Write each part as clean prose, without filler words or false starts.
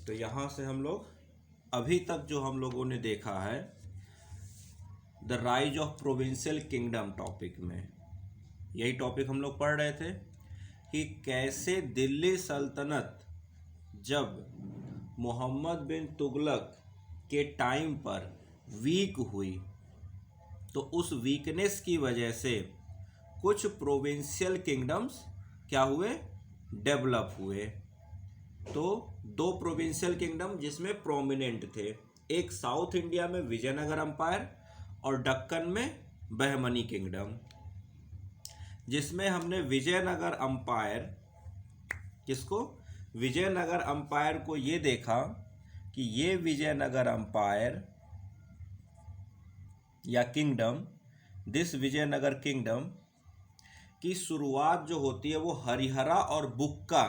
तो यहाँ से हम लोग अभी तक जो हम लोगों ने देखा है the rise of provincial kingdom topic में, यही टॉपिक हम लोग पढ़ रहे थे कि कैसे दिल्ली सल्तनत जब मोहम्मद बिन तुगलक के टाइम पर वीक हुई तो उस वीकनेस की वजह से कुछ प्रोविंशियल किंगडम्स क्या हुए, डेवलप हुए। तो दो प्रोविंशियल किंगडम जिसमें प्रोमिनेंट थे, एक साउथ इंडिया में विजयनगर अंपायर और दक्कन में बहमनी किंगडम, जिसमें हमने विजयनगर अंपायर किसको, विजयनगर अंपायर को ये देखा कि ये विजयनगर अंपायर या किंगडम, दिस विजयनगर किंगडम की शुरुआत जो होती है वो हरिहरा और बुक्का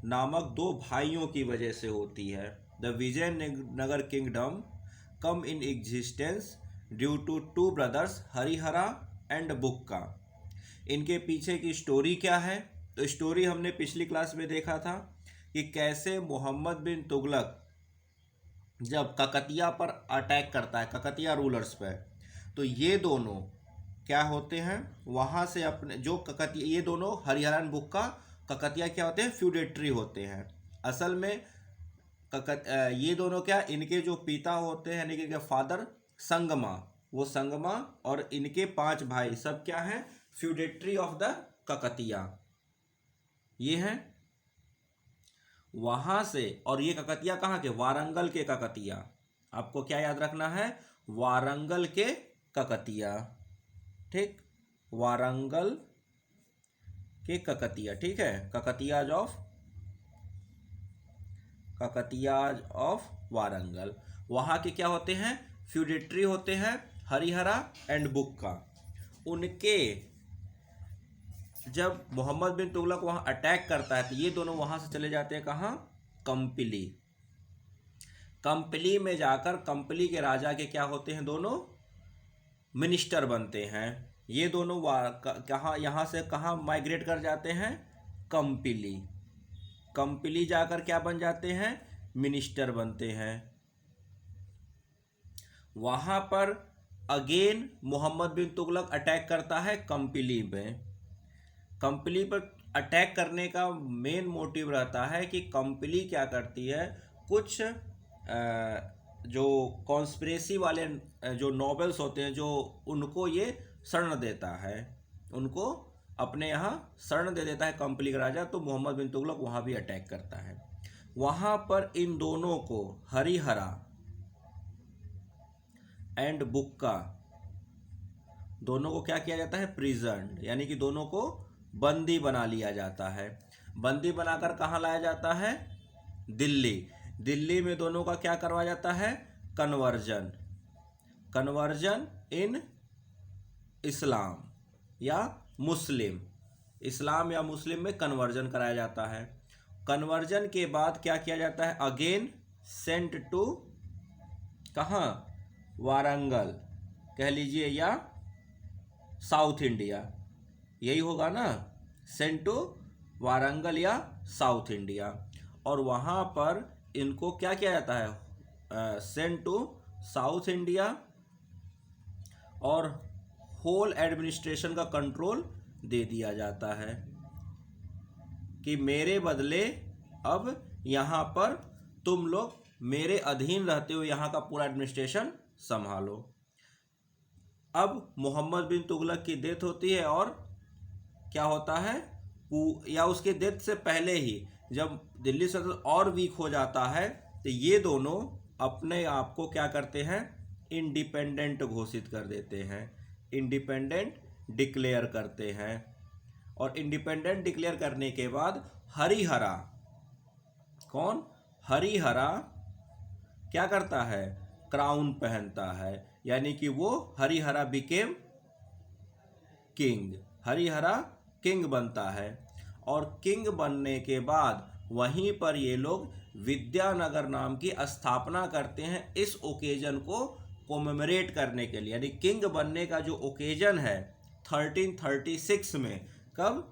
नामक दो भाइयों की वजह से होती है। The Vijayanagara kingdom come in existence due to two brothers Harihara and Bukka. इनके पीछे की स्टोरी क्या है, तो स्टोरी हमने पिछली क्लास में देखा था कि कैसे मोहम्मद बिन तुगलक जब ककतिया पर अटैक करता है, ककतिया रूलर्स पे, तो ये दोनों क्या होते हैं वहाँ से अपने जो ककतिया, ये दोनों हरिहरा एंड बुक्का ककतिया क्या होते हैं, फ्यूडेटरी होते हैं। असल में ये दोनों क्या, इनके जो पिता होते हैं यानी कि इनके फादर संगमा, वो संगमा और इनके 5 भाई सब क्या हैं, फ्यूडेटरी ऑफ द ककतिया, ये हैं वहां से। और ये ककतिया कहाँ के, वारंगल के ककतिया, आपको क्या याद रखना है, वारंगल के ककतिया, ठीक, वारंगल के ककतिया, ठीक है, ककतियाज ऑफ वारंगल, वहां के क्या होते हैं, फ्यूडेटरी होते हैं हरिहरा एंड बुक्का। उनके जब मोहम्मद बिन तुगलक वहां अटैक करता है तो ये दोनों वहां से चले जाते हैं कहाँ, कंपिली। कंपिली में जाकर कंपिली के राजा के क्या होते हैं, दोनों मिनिस्टर बनते हैं। ये दोनों कहाँ, यहाँ से कहाँ माइग्रेट कर जाते हैं, कंपिली। कंपिली जाकर क्या बन जाते हैं, मिनिस्टर बनते हैं। वहां पर अगेन मोहम्मद बिन तुगलक अटैक करता है कंपिली में। कंपिली पर अटैक करने का मेन मोटिव रहता है कि कंपिली क्या करती है, कुछ जो कॉन्स्पिरेसी वाले जो नॉवेल्स होते हैं जो उनको ये शरण देता है, उनको अपने यहाँ शरण दे देता है कंपिली का राजा। तो मोहम्मद बिन तुगलक वहाँ भी अटैक करता है। वहाँ पर इन दोनों को, हरिहरा एंड बुक्का दोनों को क्या किया जाता है, प्रिजन, यानी कि दोनों को बंदी बना लिया जाता है। बंदी बनाकर कहाँ लाया जाता है, दिल्ली। दिल्ली में दोनों का क्या करवाया जाता है, कन्वर्जन, कन्वर्जन इन इस्लाम या मुस्लिम, इस्लाम या मुस्लिम में कन्वर्जन कराया जाता है। कन्वर्जन के बाद क्या किया जाता है, अगेन सेंट टू कहाँ, वारंगल कह लीजिए या साउथ इंडिया, यही होगा ना, सेंट टू वारंगल या साउथ इंडिया। और वहाँ पर इनको क्या किया जाता है, सेंट टू साउथ इंडिया, और होल एडमिनिस्ट्रेशन का कंट्रोल दे दिया जाता है कि मेरे बदले अब यहाँ पर तुम लोग मेरे अधीन रहते हो, यहाँ का पूरा एडमिनिस्ट्रेशन संभालो। अब मोहम्मद बिन तुगलक की डेथ होती है और क्या होता है, या उसके डेथ से पहले ही जब दिल्ली सल्तनत और वीक हो जाता है तो ये दोनों अपने आप को क्या करते हैं, इंडिपेंडेंट घोषित कर देते हैं, इंडिपेंडेंट डिक्लेयर करते हैं। और इंडिपेंडेंट डिक्लेयर करने के बाद हरिहरा, कौन, हरिहरा क्या करता है, क्राउन पहनता है, यानी कि वो Harihara became king, Harihara king बनता है। और किंग बनने के बाद वहीं पर ये लोग विद्यानगर नाम की स्थापना करते हैं, इस ओकेजन को कोमेमोरेट करने के लिए। यानी किंग बनने का जो ओकेजन है 1336 में, कब,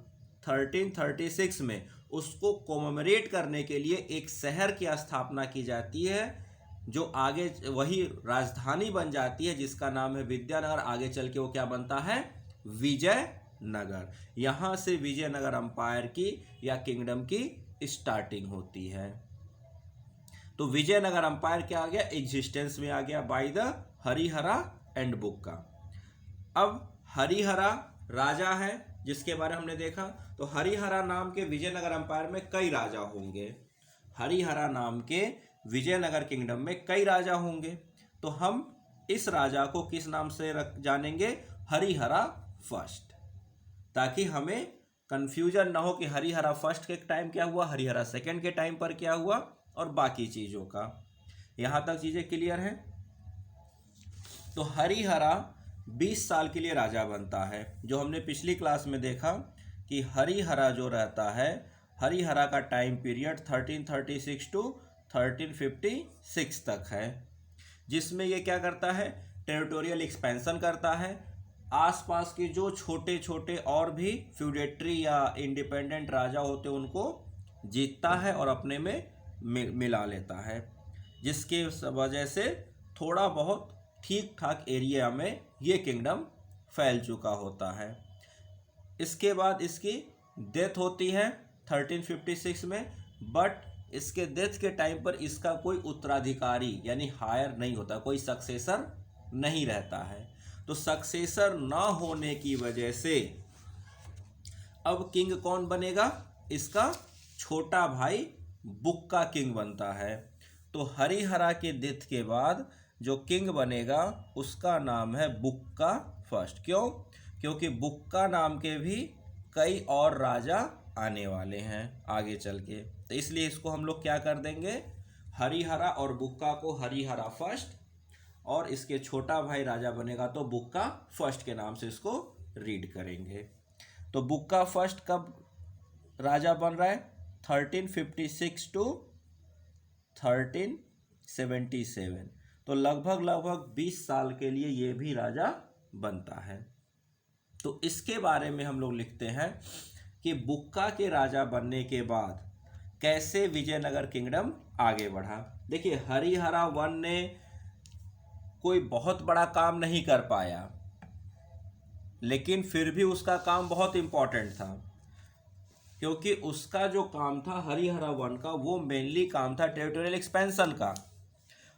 1336 में, उसको कोमेमोरेट करने के लिए एक शहर की स्थापना की जाती है, जो आगे वही राजधानी बन जाती है, जिसका नाम है विद्यानगर। आगे चल के वो क्या बनता है? विजयनगर। यहाँ से विजयनगर अंपायर की या किंगडम की स्टार्टिंग होती है। तो विजयनगर अंपायर क्या आ गया? एग्जिस्टेंस में आ गया बाय द हरिहरा एंड बुक्का। अब हरिहरा राजा है जिसके बारे में हमने देखा। तो हरिहरा नाम के विजयनगर अंपायर में कई राजा होंगे। हरिहरा नाम के विजयनगर किंगडम में कई राजा होंगे। तो हम इस राजा को किस नाम से जानेंगे? हरिहरा फर्स्ट, ताकि हमें कंफ्यूजन ना हो कि हरिहरा फर्स्ट के टाइम क्या हुआ, हरिहरा सेकंड के टाइम पर क्या हुआ, और बाकी चीज़ों का। यहाँ तक चीज़ें क्लियर हैं? तो हरिहरा 20 साल के लिए राजा बनता है। जो हमने पिछली क्लास में देखा कि हरिहरा जो रहता है, हरिहरा का टाइम पीरियड 1336 टू 1356 तक है, जिसमें ये क्या करता है? टेरिटोरियल एक्सपेंशन करता है। आसपास के जो छोटे छोटे और भी फ्यूडेटरी या इंडिपेंडेंट राजा होते उनको जीतता है और अपने में मिला लेता है, जिसके वजह से थोड़ा बहुत ठीक ठाक एरिया में ये किंगडम फैल चुका होता है। इसके बाद इसकी डेथ होती है 1356 में, बट इसके डेथ के टाइम पर इसका कोई उत्तराधिकारी यानी हायर नहीं होता, कोई सक्सेसर नहीं रहता है। तो सक्सेसर ना होने की वजह से अब किंग कौन बनेगा? इसका छोटा भाई बुक्का किंग बनता है। तो हरिहरा के डेथ के बाद जो किंग बनेगा उसका नाम है बुक्का फर्स्ट। क्यों? क्योंकि बुक्का नाम के भी कई और राजा आने वाले हैं आगे चल के, तो इसलिए इसको हम लोग क्या कर देंगे? हरिहरा और बुक्का को हरिहरा फर्स्ट, और इसके छोटा भाई राजा बनेगा तो बुक्का फर्स्ट के नाम से इसको रीड करेंगे। तो बुक्का फर्स्ट कब राजा बन रहा है? 1356 टू 1377। तो लगभग 20 साल के लिए ये भी राजा बनता है। तो इसके बारे में हम लोग लिखते हैं कि बुक्का के राजा बनने के बाद कैसे विजयनगर किंगडम आगे बढ़ा। देखिए, हरिहरा वन ने कोई बहुत बड़ा काम नहीं कर पाया, लेकिन फिर भी उसका काम बहुत इंपॉर्टेंट था, क्योंकि उसका जो काम था हरिहरा वन का, वो मेनली काम था टेरिटोरियल एक्सपेंशन का।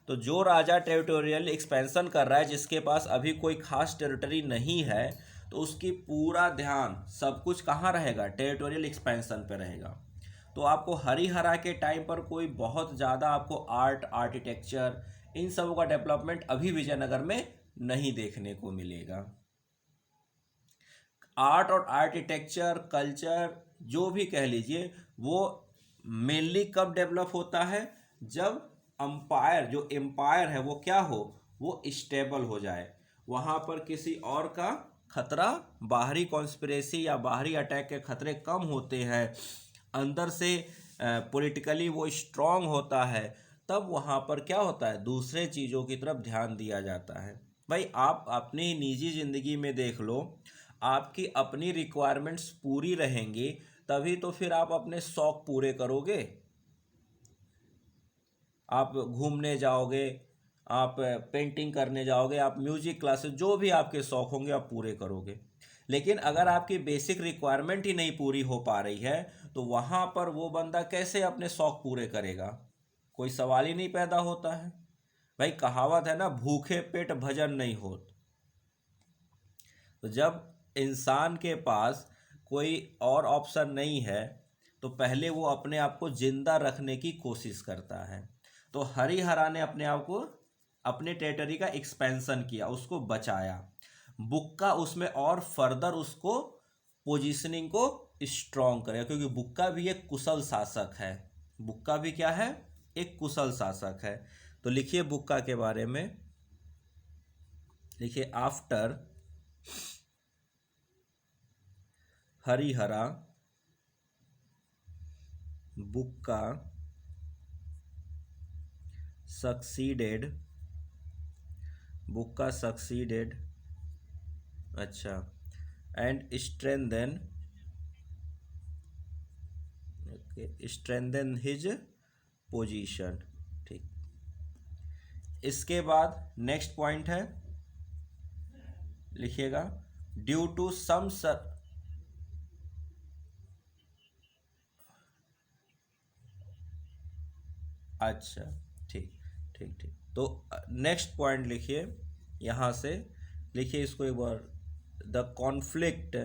तो जो राजा टेरिटोरियल एक्सपेंशन कर रहा है, जिसके पास अभी कोई खास टेरिटरी नहीं है, तो उसकी पूरा ध्यान सब कुछ कहाँ रहेगा? टेरिटोरियल एक्सपेंशन पे रहेगा। तो आपको हरिहरा के टाइम पर कोई बहुत ज़्यादा आपको आर्किटेक्चर इन सबों का डेवलपमेंट अभी विजयनगर में नहीं देखने को मिलेगा। आर्ट और आर्किटेक्चर कल्चर जो भी कह लीजिए, वो मेनली कब डेवलप होता है? जब अंपायर, जो एम्पायर है वो क्या हो? वो स्टेबल हो जाए, वहाँ पर किसी और का खतरा, बाहरी कॉन्स्पिरेसी या बाहरी अटैक के खतरे कम होते हैं, अंदर से पॉलिटिकली वो स्ट्रांग होता है, तब वहाँ पर क्या होता है? दूसरे चीज़ों की तरफ ध्यान दिया जाता है। भाई, आप अपनी निजी ज़िंदगी में देख लो, आपकी अपनी रिक्वायरमेंट्स पूरी रहेंगी तभी तो फिर आप अपने शौक़ पूरे करोगे। आप घूमने जाओगे, आप पेंटिंग करने जाओगे, आप म्यूजिक क्लासेस, जो भी आपके शौक़ होंगे आप पूरे करोगे। लेकिन अगर आपकी बेसिक रिक्वायरमेंट ही नहीं पूरी हो पा रही है, तो वहाँ पर वो बंदा कैसे अपने शौक़ पूरे करेगा? कोई सवाल ही नहीं पैदा होता है। भाई, कहावत है ना, भूखे पेट भजन नहीं होत। तो जब इंसान के पास कोई और ऑप्शन नहीं है, तो पहले वो अपने आप को जिंदा रखने की कोशिश करता है। तो हरिहरा ने अपने आप को, अपने टेरिटरी का एक्सपेंशन किया, उसको बचाया। बुक्का उसमें और फर्दर उसको पोजीशनिंग को स्ट्रॉन्ग करेगा, क्योंकि बुक्का भी एक कुशल शासक है। बुक्का भी क्या है? एक कुशल शासक है। तो लिखिए बुक्का के बारे में, लिखिए, आफ्टर हरिहरा बुक्का सक्सीडेड, बुक्का सक्सीडेड, अच्छा, and strengthen strengthen his position. ठीक, इसके बाद नेक्स्ट पॉइंट है, लिखिएगा, ड्यू टू सम अच्छा, ठीक ठीक ठीक। तो नेक्स्ट पॉइंट लिखिए, यहाँ से लिखिए इसको एक बार, द कॉन्फ्लिक्ट,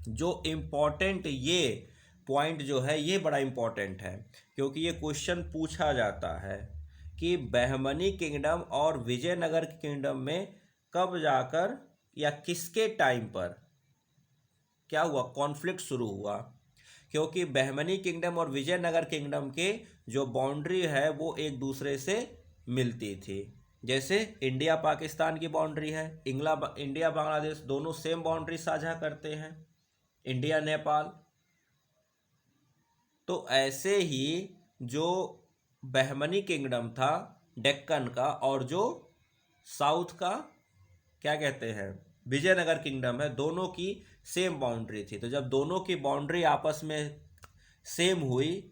जो इम्पोर्टेंट ये पॉइंट जो है ये बड़ा इम्पोर्टेंट है, क्योंकि ये क्वेश्चन पूछा जाता है कि बहमनी किंगडम और विजयनगर किंगडम में कब जाकर या किसके टाइम पर क्या हुआ, कॉन्फ्लिक्ट शुरू हुआ। क्योंकि बहमनी किंगडम और विजयनगर किंगडम के जो बाउंड्री है वो एक दूसरे से मिलती थी। जैसे इंडिया पाकिस्तान की बाउंड्री है, इंडिया बांग्लादेश दोनों सेम बाउंड्री साझा करते हैं, इंडिया नेपाल। तो ऐसे ही जो बहमनी किंगडम था डेक्कन का, और जो साउथ का क्या कहते हैं विजयनगर किंगडम है, दोनों की सेम बाउंड्री थी। तो जब दोनों की बाउंड्री आपस में सेम हुई,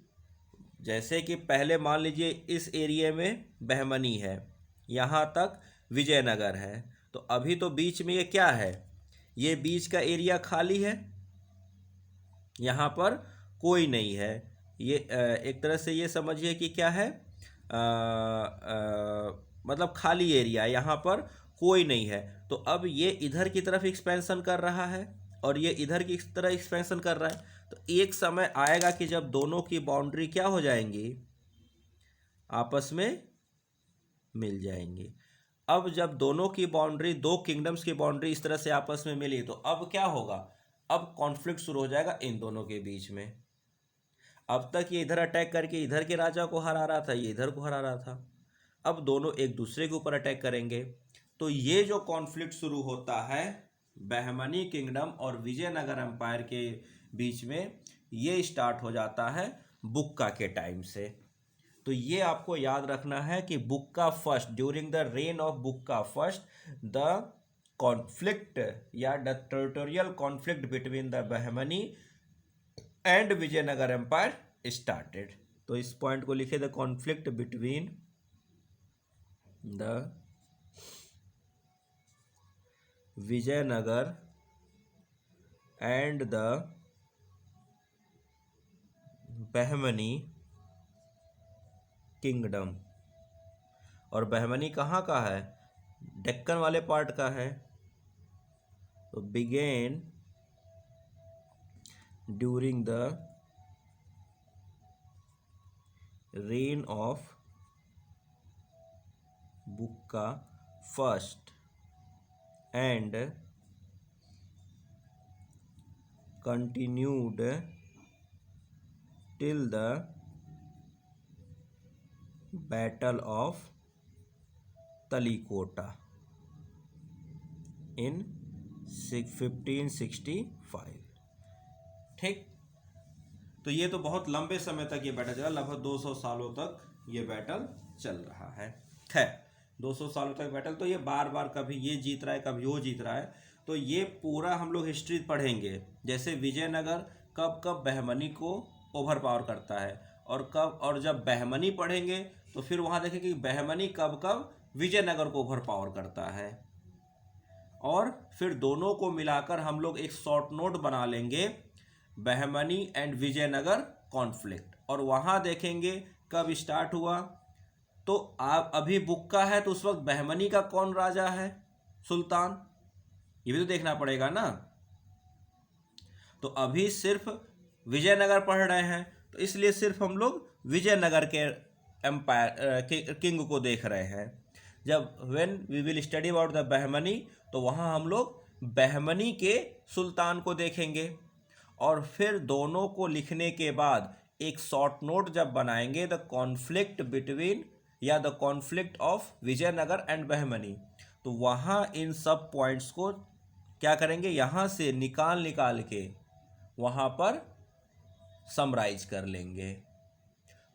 जैसे कि पहले मान लीजिए इस एरिया में बहमनी है, यहाँ तक विजयनगर है, तो अभी तो बीच में ये क्या है, ये बीच का एरिया खाली है, यहाँ पर कोई नहीं है। ये एक तरह से ये समझिए कि क्या है, मतलब खाली एरिया, यहाँ पर कोई नहीं है। तो अब ये इधर की तरफ एक्सपेंशन कर रहा है और ये इधर की तरफ एक्सपेंशन कर रहा है। तो एक समय आएगा कि जब दोनों की बाउंड्री क्या हो जाएंगी, आपस में मिल जाएंगी। अब जब दोनों की बाउंड्री, दो किंगडम्स की बाउंड्री इस तरह से आपस में मिली, तो अब क्या होगा, अब कॉन्फ्लिक्ट शुरू हो जाएगा इन दोनों के बीच में। अब तक ये इधर अटैक करके इधर के राजा को हरा रहा था, ये इधर को हरा रहा था, अब दोनों एक दूसरे के ऊपर अटैक करेंगे। तो ये जो कॉन्फ्लिक्ट शुरू होता है बहमनी किंगडम और विजयनगर एम्पायर के बीच में, ये स्टार्ट हो जाता है बुक्का के टाइम से। तो ये आपको याद रखना है कि Bukka first, during the reign of Bukka first, the conflict या the territorial conflict between the Bahmani and Vijayanagara empire started. तो इस पॉइंट को लिखे, the conflict between the Vijayanagara and the Bahmani kingdom, और बहमनी कहाँ का है, डेक्कन वाले पार्ट का है। तो began during the reign of Bukka first and continued till the battle of Talikota in 1565। ठीक, तो ये तो बहुत लंबे समय तक ये बैटल चला, लगभग 200 सालों तक ये बैटल चल रहा है। खैर 200 सालों तक बैटल, तो ये बार बार कभी ये जीत रहा है कभी वो जीत रहा है। तो ये पूरा हम लोग हिस्ट्री पढ़ेंगे, जैसे विजयनगर कब कब बहमनी को ओवर पावर करता है, और कब, और जब बहमनी पढ़ेंगे तो फिर वहाँ देखेंगे कि बहमनी कब कब विजयनगर को ओवर पावर करता है। और फिर दोनों को मिलाकर हम लोग एक शॉर्ट नोट बना लेंगे, बहमनी एंड विजयनगर कॉन्फ्लिक्ट, और वहाँ देखेंगे कब स्टार्ट हुआ। तो आप अभी बुक्का है तो उस वक्त बहमनी का कौन राजा है, सुल्तान, ये भी तो देखना पड़ेगा ना। तो अभी सिर्फ विजयनगर पढ़ रहे हैं, तो इसलिए सिर्फ हम लोग विजयनगर के एम्पायर किंग को देख रहे हैं। जब when we will study about the Bahmani, तो वहाँ हम लोग बहमनी के सुल्तान को देखेंगे, और फिर दोनों को लिखने के बाद एक शॉर्ट नोट जब बनाएंगे, द कॉन्फ्लिक्ट बिटवीन या the conflict of Vijayanagar and Bahmani, तो वहाँ इन सब पॉइंट्स को क्या करेंगे, यहाँ से निकाल के वहाँ पर समराइज कर लेंगे।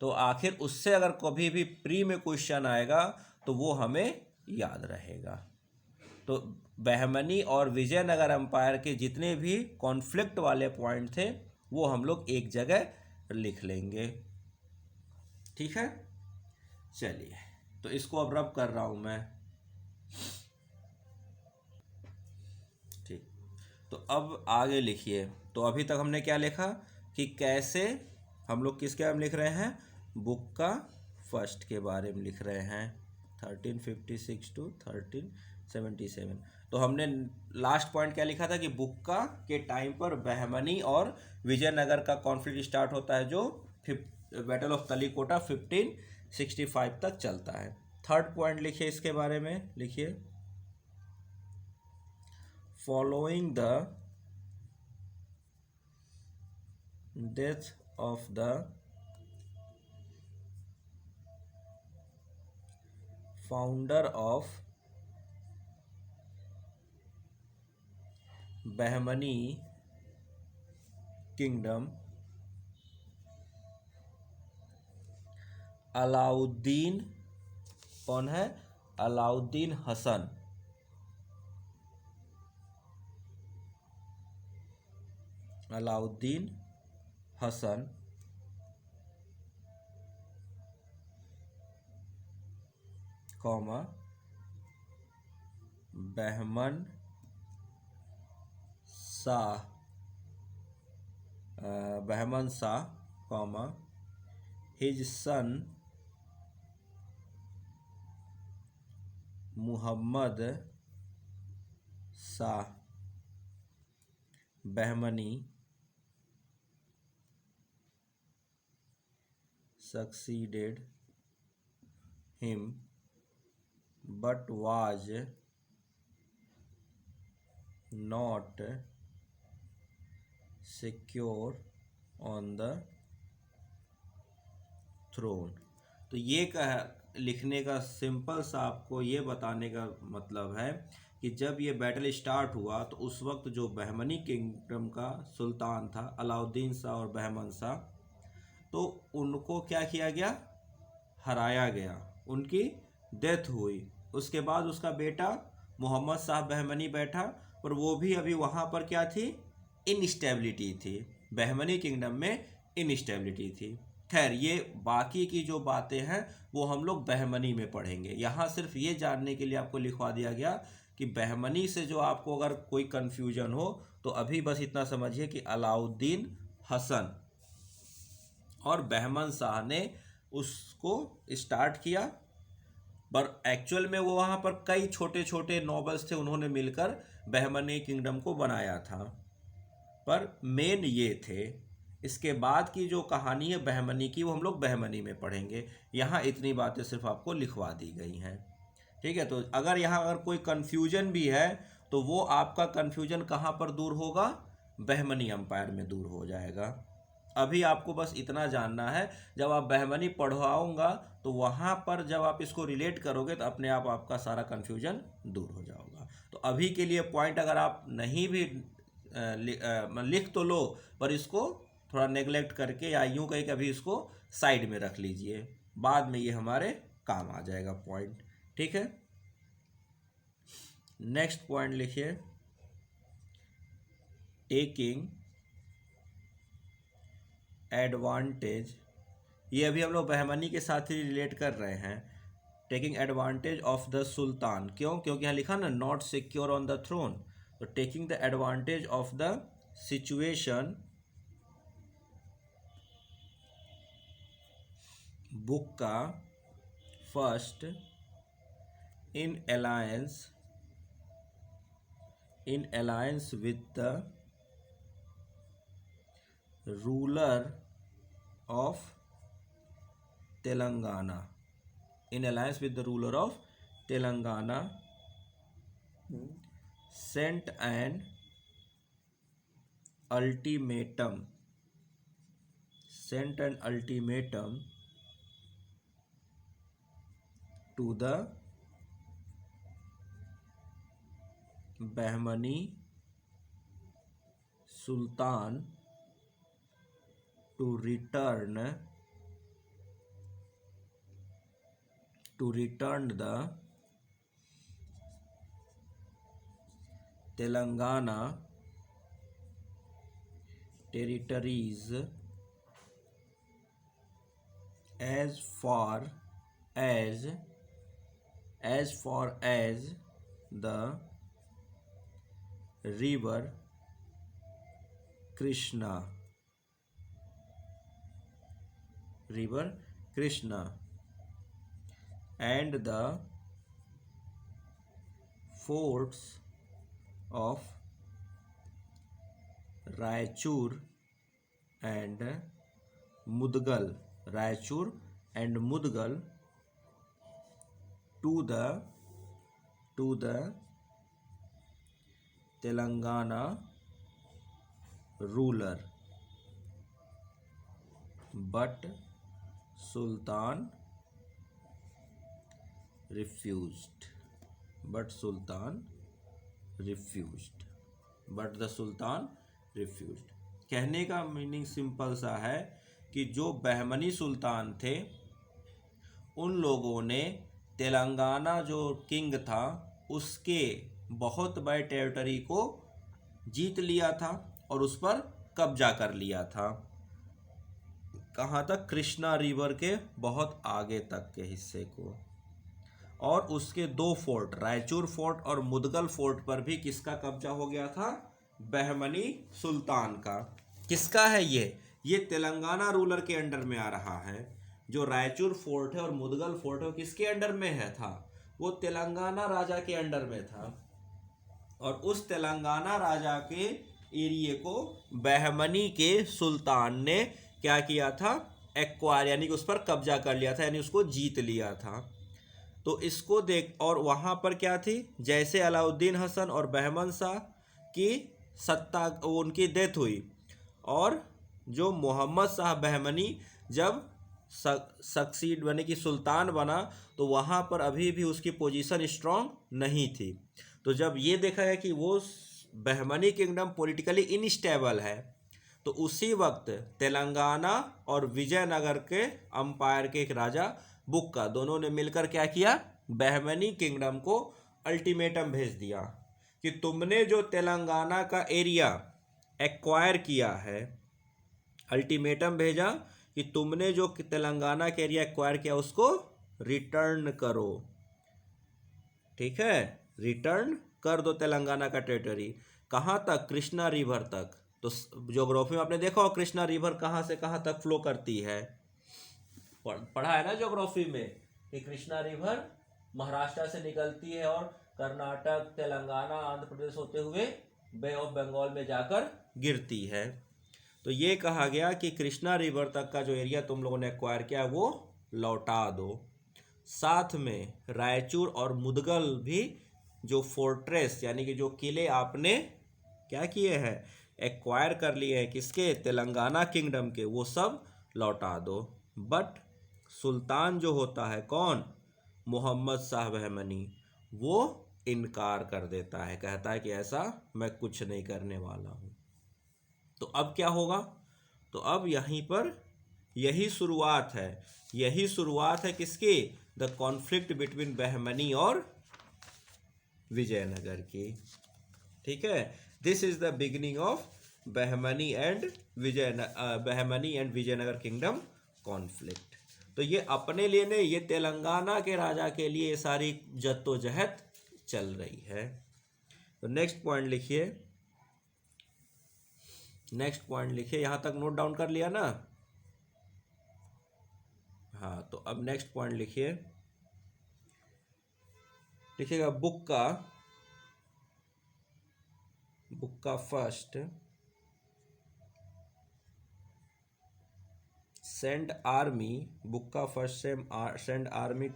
तो आखिर उससे अगर कभी भी प्री में क्वेश्चन आएगा तो वो हमें याद रहेगा। तो बहमनी और विजयनगर एम्पायर के जितने भी कॉन्फ्लिक्ट वाले पॉइंट थे वो हम लोग एक जगह लिख लेंगे। ठीक है, चलिए तो इसको अब रब कर रहा हूं मैं। ठीक, तो अब आगे लिखिए। तो अभी तक हमने क्या लिखा कि कैसे हम लोग किसके बारे में लिख रहे हैं, बुक का फर्स्ट के बारे में लिख रहे हैं, 1356 टू 1377। तो हमने लास्ट पॉइंट क्या लिखा था कि बुक का के टाइम पर बहमनी और विजयनगर का कॉन्फ्लिक्ट स्टार्ट होता है, जो बैटल ऑफ तलीकोटा 1565 तक चलता है। थर्ड पॉइंट लिखिए इसके बारे में, लिखिए following the death of the founder of Bahmani kingdom, Alauddin, कौन है, Alauddin Hasan, Alauddin Hasan comma Bahman Shah, Bahman Shah comma his son Muhammad Shah Bahmani succeeded him but was not secure on the throne। तो ये लिखने का सिंपल सा आपको ये बताने का मतलब है कि जब ये बैटल स्टार्ट हुआ तो उस वक्त जो बहमनी किंगडम का सुल्तान था अलाउद्दीन शाह और बहमन शाह, तो उनको क्या किया गया, हराया गया, उनकी डेथ हुई। उसके बाद उसका बेटा मोहम्मद शाह बहमनी बैठा, पर वो भी अभी वहाँ पर क्या थी, इनस्टेबिलिटी थी, बहमनी किंगडम में इनस्टेबिलिटी थी। खैर ये बाकी की जो बातें हैं वो हम लोग बहमनी में पढ़ेंगे। यहाँ सिर्फ ये जानने के लिए आपको लिखवा दिया गया कि बहमनी से जो आपको अगर कोई कन्फ्यूजन हो तो अभी बस इतना समझिए कि अलाउद्दीन हसन और बहमन शाह ने उसको स्टार्ट किया, पर एक्चुअल में वो वहाँ पर कई छोटे छोटे नॉबल्स थे, उन्होंने मिलकर बहमनी किंगडम को बनाया था, पर मेन ये थे। इसके बाद की जो कहानी है बहमनी की वो हम लोग बहमनी में पढ़ेंगे। यहाँ इतनी बातें सिर्फ आपको लिखवा दी गई हैं। ठीक है, तो अगर यहाँ अगर कोई कन्फ्यूजन भी है तो वो आपका कन्फ्यूजन कहाँ पर दूर होगा, बहमनी एम्पायर में दूर हो जाएगा। अभी आपको बस इतना जानना है, जब आप बहमनी पढ़वाऊंगा तो वहाँ पर जब आप इसको रिलेट करोगे तो अपने आप आपका सारा कन्फ्यूजन दूर हो जाएगा। तो अभी के लिए पॉइंट अगर आप नहीं भी लिख तो लो, पर इसको थोड़ा नेगलेक्ट करके या यूं कहीं कभी इसको साइड में रख लीजिए, बाद में ये हमारे काम आ जाएगा पॉइंट। ठीक है, नेक्स्ट पॉइंट लिखिए, टेकिंग एडवांटेज। ये अभी हम लोग बहमनी के साथ ही रिलेट कर रहे हैं। Taking advantage of the sultan, क्यों, क्योंकि यहाँ लिखा ना not secure on the throne, तो taking the advantage of the situation Bukka first in alliance with the ruler of Telangana, in alliance with the ruler of Telangana, sent an ultimatum to the Bahmani Sultan to return the Telangana territories as far as the river Krishna and the forts of Raichur and Mudgal to the Telangana ruler, but Sultan refused. But the Sultan refused. कहने का meaning simple सा है कि जो बहमनी सुल्तान थे उन लोगों ने तेलंगाना जो किंग था उसके बहुत बड़े टेरिटरी को जीत लिया था और उस पर कब्जा कर लिया था। कहाँ तक? कृष्णा रिवर के बहुत आगे तक के हिस्से को। और उसके दो फोर्ट, रायचूर फोर्ट और मुदगल फोर्ट पर भी किसका कब्जा हो गया था? बहमनी सुल्तान का। किसका है ये तेलंगाना रूलर के अंडर में आ रहा है। जो रायचूर फोर्ट है और मुदगल फोर्ट है वो किसके अंडर में है था? वो तेलंगाना राजा के अंडर में था। और उस तेलंगाना राजा के एरिए को बहमनी के सुल्तान ने क्या किया था? एक्वायर, यानी कि उस पर कब्जा कर लिया था, यानी उसको जीत लिया था। तो इसको देख, और वहाँ पर क्या थी? जैसे अलाउद्दीन हसन और बहमन शाह की सत्ता, उनकी डेथ हुई, और जो मोहम्मद शाह बहमनी जब सक्सीड बने कि सुल्तान बना, तो वहाँ पर अभी भी उसकी पोजीशन स्ट्रांग नहीं थी। तो जब ये देखा गया कि वो बहमनी किंगडम पॉलिटिकली इनस्टेबल है, तो उसी वक्त तेलंगाना और विजयनगर के अंपायर के एक राजा बुक्का, दोनों ने मिलकर क्या किया? बहमनी किंगडम को अल्टीमेटम भेज दिया कि तुमने जो तेलंगाना का एरिया एक्वायर किया है, अल्टीमेटम भेजा कि तुमने जो तेलंगाना का एरिया एक्वायर किया उसको रिटर्न करो। ठीक है, रिटर्न कर दो तेलंगाना का टेरिटरी। कहाँ तक? कृष्णा रिवर तक। तो ज्योग्राफी में आपने देखा हो कृष्णा रिवर कहाँ से कहाँ तक फ्लो करती है, पढ़ा है ना ज्योग्राफी में कि कृष्णा रिवर महाराष्ट्र से निकलती है और कर्नाटक, तेलंगाना, आंध्र प्रदेश होते हुए बे ऑफ बंगाल में जाकर गिरती है। तो ये कहा गया कि कृष्णा रिवर तक का जो एरिया तुम लोगों ने एक्वायर किया वो लौटा दो। साथ में रायचूर और मुदगल भी जो फोर्ट्रेस, यानी कि जो किले आपने क्या किए हैं? एक्वायर कर लिए हैं, किसके? तेलंगाना किंगडम के, वो सब लौटा दो। बट सुल्तान जो होता है कौन? मोहम्मद शाह बहमनी, वो इनकार कर देता है, कहता है कि ऐसा मैं कुछ नहीं करने वाला हूँ। तो अब क्या होगा? तो अब यहीं पर यही शुरुआत है किसकी? द कॉन्फ्लिक्ट बिटवीन बहमनी और विजयनगर की। ठीक है, this is the beginning of Bahmani and Vijayanagar kingdom conflict. तो ये अपने लिए नहीं, ये तेलंगाना के राजा के लिए ये सारी जद्दोजहद चल रही है। तो नेक्स्ट पॉइंट लिखिए, यहां तक नोट डाउन कर लिया ना? हाँ, तो अब नेक्स्ट पॉइंट लिखिएगा Bukka first send army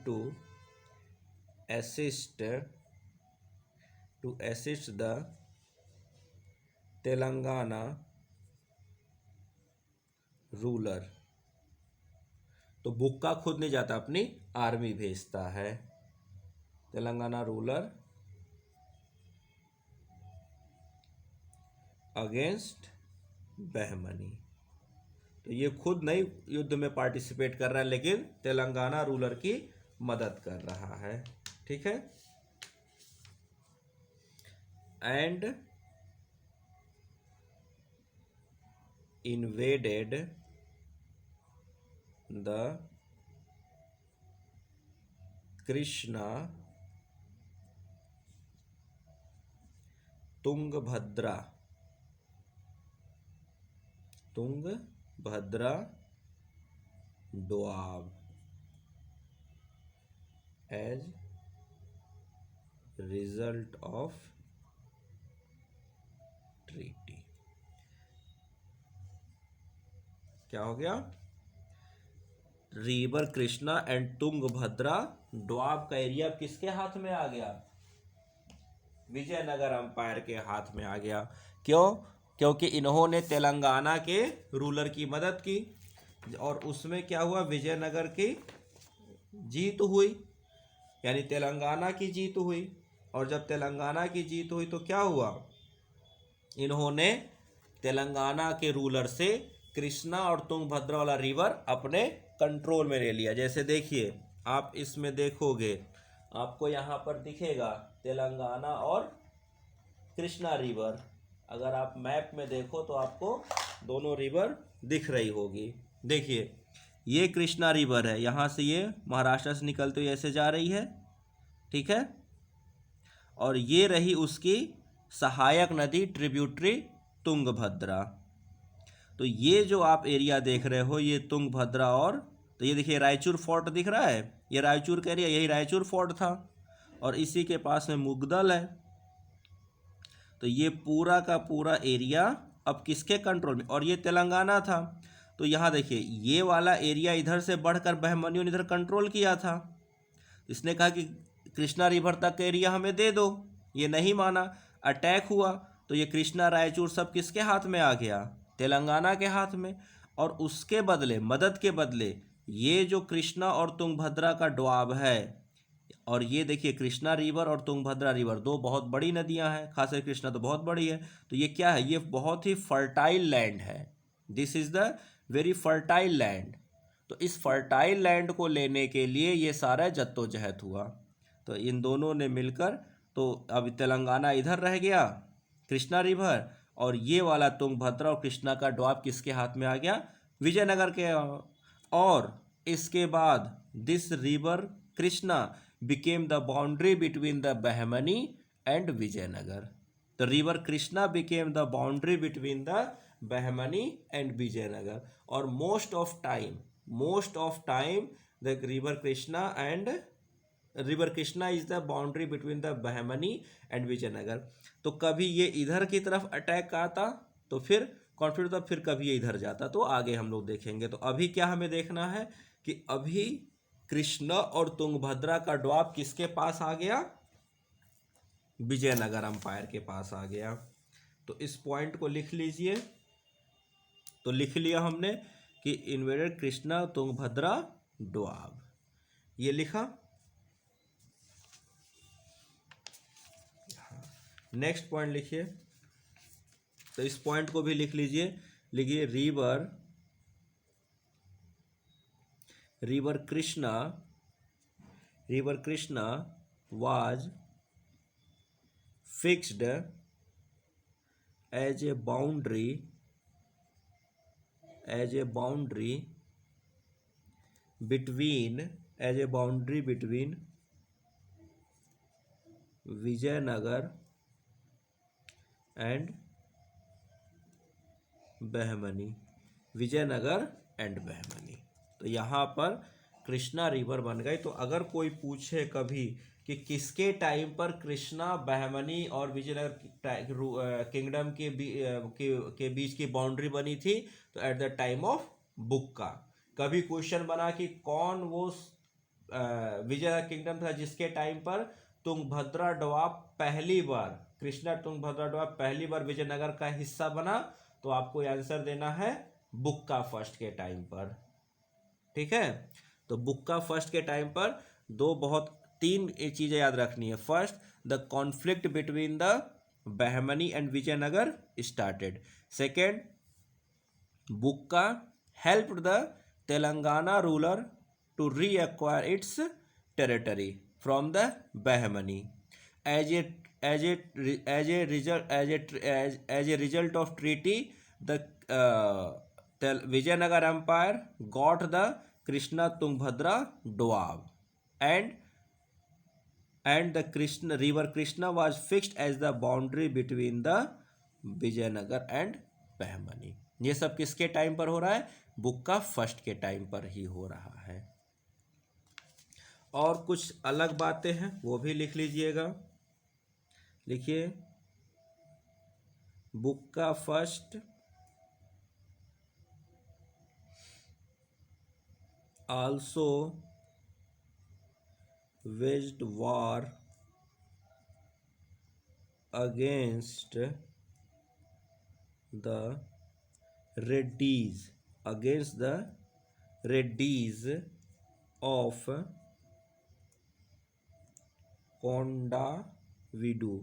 to assist the Telangana ruler. तो बुक्का खुद नहीं जाता, अपनी आर्मी भेजता है। Telangana ruler against Bahmani. तो ये खुद नहीं युद्ध में पार्टिसिपेट कर रहा है, लेकिन तेलंगाना रूलर की मदद कर रहा है। ठीक है, and invaded the Krishna Tungabhadra doab as result of treaty. क्या हो गया? रिवर कृष्णा एंड तुंगभद्रा डोआब का एरिया किसके हाथ में आ गया? विजयनगर अंपायर के हाथ में आ गया। क्यों? क्योंकि इन्होंने तेलंगाना के रूलर की मदद की और उसमें क्या हुआ? विजयनगर की जीत हुई, यानी तेलंगाना की जीत हुई। और जब तेलंगाना की जीत हुई तो क्या हुआ? इन्होंने तेलंगाना के रूलर से कृष्णा और तुंगभद्रा वाला रिवर अपने कंट्रोल में ले लिया। जैसे देखिए, आप इसमें देखोगे, आपको यहाँ पर दिखेगा तेलंगाना और कृष्णा रिवर। अगर आप मैप में देखो तो आपको दोनों रिवर दिख रही होगी। देखिए, ये कृष्णा रिवर है, यहाँ से ये महाराष्ट्र से निकलते हुए ऐसे जा रही है, ठीक है। और ये रही उसकी सहायक नदी, ट्रिब्यूटरी तुंगभद्रा। तो ये जो आप एरिया देख रहे हो, ये तुंगभद्रा और, तो ये देखिए रायचूर फोर्ट दिख रहा है, ये रायचूर का एरिया, यही रायचूर फोर्ट था और इसी के पास में मुगदल है। तो ये पूरा का पूरा एरिया अब किसके कंट्रोल में? और ये तेलंगाना था। तो यहाँ देखिए, ये वाला एरिया इधर से बढ़कर बहमनियों ने इधर कंट्रोल किया था। इसने कहा कि कृष्णा रिवर तक का एरिया हमें दे दो, ये नहीं माना, अटैक हुआ। तो ये कृष्णा रायचूर सब किसके हाथ में आ गया? तेलंगाना के हाथ में। और उसके बदले, मदद के बदले, ये जो कृष्णा और तुंगभद्रा का डोआब है, और ये देखिए कृष्णा रिवर और तुंगभद्रा रिवर दो बहुत बड़ी नदियां हैं, खासकर कृष्णा तो बहुत बड़ी है। तो ये क्या है? ये बहुत ही फर्टाइल लैंड है। This is the very fertile land. तो इस फर्टाइल लैंड को लेने के लिए ये सारा जद्दोजहद हुआ। तो इन दोनों ने मिलकर, तो अब तेलंगाना इधर रह गया कृष्णा रिवर, और ये वाला तुंगभद्रा और कृष्णा का डोआब किसके हाथ में आ गया? विजयनगर के। और इसके बाद this river Krishna became the boundary between the Bahmani and Vijayanagar. The river Krishna became the boundary between the Bahmani and Vijayanagar. Or most of time the river Krishna is the boundary between the Bahmani and Vijayanagar. तो कभी ये इधर की तरफ attack आता तो फिर conflict होता, फिर कभी ये इधर जाता, तो आगे हम लोग देखेंगे। तो अभी क्या हमें देखना है कि अभी कृष्णा और तुंगभद्रा का डोआब किसके पास आ गया? विजयनगर अंपायर के पास आ गया। तो इस पॉइंट को लिख लीजिए। तो लिख लिया हमने कि इन्वेडेड कृष्णा तुंगभद्रा डोआब, ये लिखा। नेक्स्ट पॉइंट लिखिए। तो इस पॉइंट को भी लिख लीजिए। लिखिए river Krishna was fixed as a boundary between Vijayanagar and Bahmani, Vijayanagar and Bahmani. तो यहाँ पर कृष्णा रिवर बन गई। तो अगर कोई पूछे कभी कि किसके टाइम पर कृष्णा, बहमनी और विजयनगर किंगडम के बीच की बाउंड्री बनी थी, तो एट द टाइम ऑफ बुक्का। कभी क्वेश्चन बना कि कौन वो विजयनगर किंगडम था जिसके टाइम पर तुंगभद्रा डोआब पहली बार, कृष्णा तुंगभद्रा डोआब पहली बार विजयनगर का हिस्सा बना, तो आपको आंसर देना है बुक्का फर्स्ट के टाइम पर। ठीक है, तो बुक्का फर्स्ट के टाइम पर तीन चीजें याद रखनी है। First, the conflict between the Bahmani and Vijayanagara started. Second, Bukka helped the Telangana ruler to reacquire its territory from the Bahmani. As a result of treaty, the Vijayanagar Empire got the Krishna Tungbhadra Doab, and and the Krishna river Krishna was fixed as the boundary between the Vijayanagar and Bahmani. ये सब किसके time पर हो रहा है? बुक्का first के time पर ही हो रहा है। और कुछ अलग बातें हैं वो भी लिख लीजिएगा। लिखिए, Bukka first also waged war against the Reddies of Kondavidu.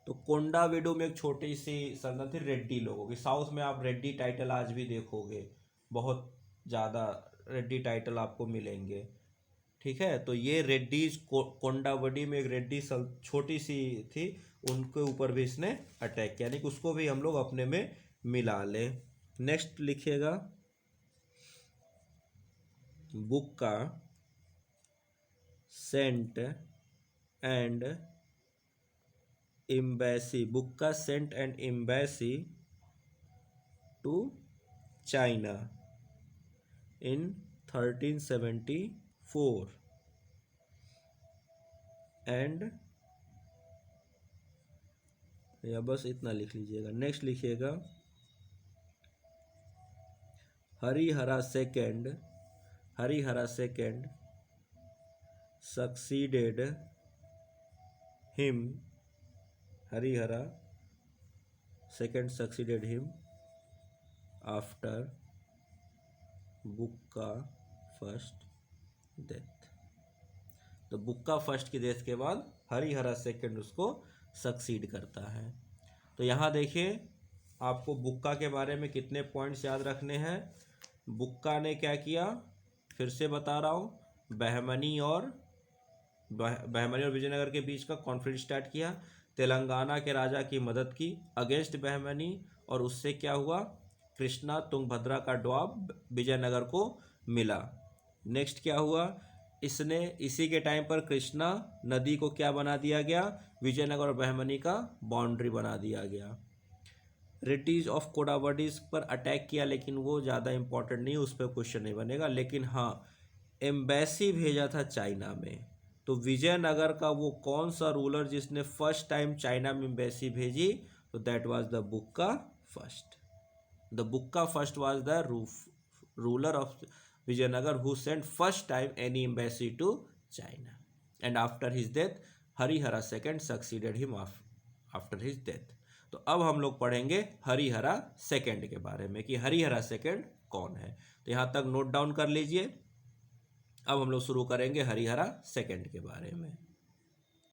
तो कोंडाविडू में एक छोटी सी सल्तनत थी रेड्डी लोगों की। साउथ में आप रेड्डी टाइटल आज भी देखोगे, बहुत ज़्यादा रेड्डी टाइटल आपको मिलेंगे। ठीक है, तो ये रेड्डीज कोंडावडी में एक रेड्डी छोटी सी थी, उनके ऊपर भी इसने अटैक किया, यानी कि उसको भी हम लोग अपने में मिला लें। नेक्स्ट लिखिएगा, Bukka sent and embassy to China in 1374 and, या बस इतना लिख लीजिएगा। नेक्स्ट लिखिएगा, Harihara second succeeded him after Bukka first death. तो बुक्का फर्स्ट की डेथ के बाद हरिहरा सेकंड उसको सक्सीड करता है। तो यहाँ देखिए, आपको बुक्का के बारे में कितने पॉइंट्स याद रखने हैं। बुक्का ने क्या किया, फिर से बता रहा हूँ, बहमनी और विजयनगर के बीच का कॉन्फ्लिक्ट स्टार्ट किया, तेलंगाना के राजा की मदद की अगेंस्ट बहमनी, और उससे क्या हुआ, कृष्णा तुंगभद्रा का ड्वाब विजयनगर को मिला। नेक्स्ट क्या हुआ, इसी के टाइम पर कृष्णा नदी को क्या बना दिया गया, विजयनगर और बहमनी का बाउंड्री बना दिया गया। रेड्डीज ऑफ कोडावडीज पर अटैक किया, लेकिन वो ज़्यादा इंपॉर्टेंट नहीं, उस पर क्वेश्चन नहीं बनेगा। लेकिन हाँ, एम्बेसी भेजा था चाइना में। तो विजयनगर का वो कौन सा रूलर जिसने फर्स्ट टाइम चाइना में एम्बेसी भेजी, तो that was the Bukka first. The Bukka first was the ruler of Vijayanagar who sent first time any embassy to China, and after his death Harihara second succeeded him after his death। तो अब हम लोग पढ़ेंगे Harihara second के बारे में कि Harihara second कौन है। तो यहाँ तक नोट डाउन कर लीजिए। अब हम लोग शुरू करेंगे हरिहरा सेकंड के बारे में।